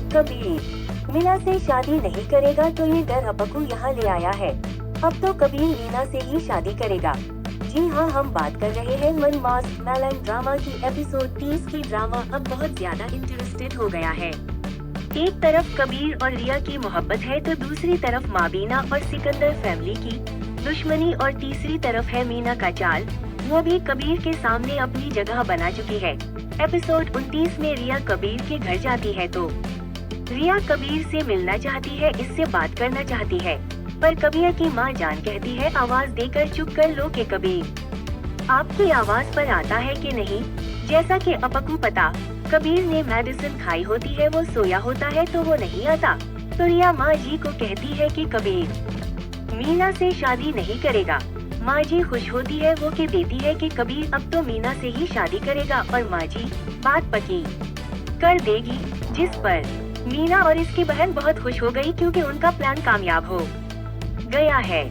कबीर मीना से शादी नहीं करेगा तो ये डर अपकू यहाँ ले आया है। अब तो कबीर मीना से ही शादी करेगा। जी हाँ, हम बात कर रहे हैं मन मास्क मैलन ड्रामा की एपिसोड 30 की। ड्रामा अब बहुत ज्यादा इंटरेस्टेड हो गया है। एक तरफ कबीर और रिया की मोहब्बत है तो दूसरी तरफ माबीना और सिकंदर फैमिली की दुश्मनी, और तीसरी तरफ है मीना का चाल। वो भी कबीर के सामने अपनी जगह बना चुकी है। एपिसोड 29 में रिया कबीर के घर जाती है तो रिया कबीर से मिलना चाहती है, इससे बात करना चाहती है, पर कबीर की मां जान कहती है आवाज देकर चुप कर लो के कबीर आपकी आवाज पर आता है कि नहीं। जैसा कि अपकू पता कबीर ने मेडिसिन खाई होती है, वो सोया होता है तो वो नहीं आता। तो रिया माँ जी को कहती है कि कबीर मीना से शादी नहीं करेगा। माँ जी खुश होती है, वो के देती है कि कबीर अब तो मीना से ही शादी करेगा, और माँ जी बात पक्की कर देगी, जिस पर मीना और इसकी बहन बहुत खुश हो गई क्योंकि उनका प्लान कामयाब हो गया है।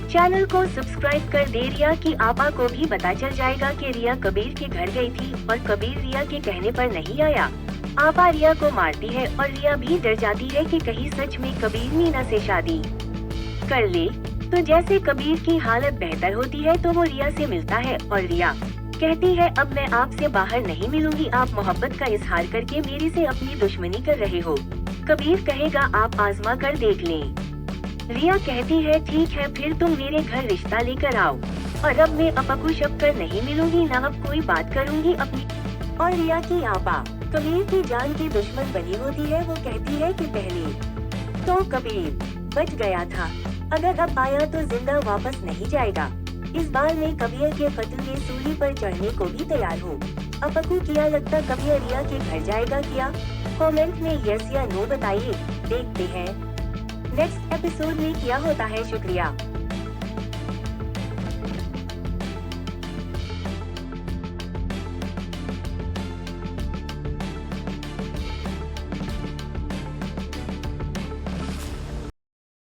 चैनल को सब्सक्राइब कर दे। रिया की आपा को भी पता चल जाएगा कि रिया कबीर के घर गई थी और कबीर रिया के कहने पर नहीं आया। आपा रिया को मारती है और रिया भी डर जाती है कि कहीं सच में कबीर मीना से शादी कर ले। तो जैसे कबीर की हालत बेहतर होती है तो वो रिया से मिलता है और रिया कहती है अब मैं आपसे बाहर नहीं मिलूंगी, आप मोहब्बत का इजहार करके मेरे से अपनी दुश्मनी कर रहे हो। कबीर कहेगा आप आजमा कर देख लें। रिया कहती है ठीक है, फिर तुम मेरे घर रिश्ता लेकर आओ, और अब मैं अपकू शक्कर नहीं मिलूंगी, ना अब कोई बात करूंगी अपनी। और रिया की आपा कबीर की जान की दुश्मन बनी होती है। वो कहती है कि पहले तो कबीर बच गया था, अगर अब आया तो जिंदा वापस नहीं जाएगा। इस बार में कबीर के कत्ल की सूली पर चढ़ने को भी तैयार हो। अपकू क्या लगता कबीर रिया के घर जाएगा क्या? कमेंट में यस या नो बताइए। देखते हैं नेक्स्ट एपिसोड में क्या होता है। शुक्रिया।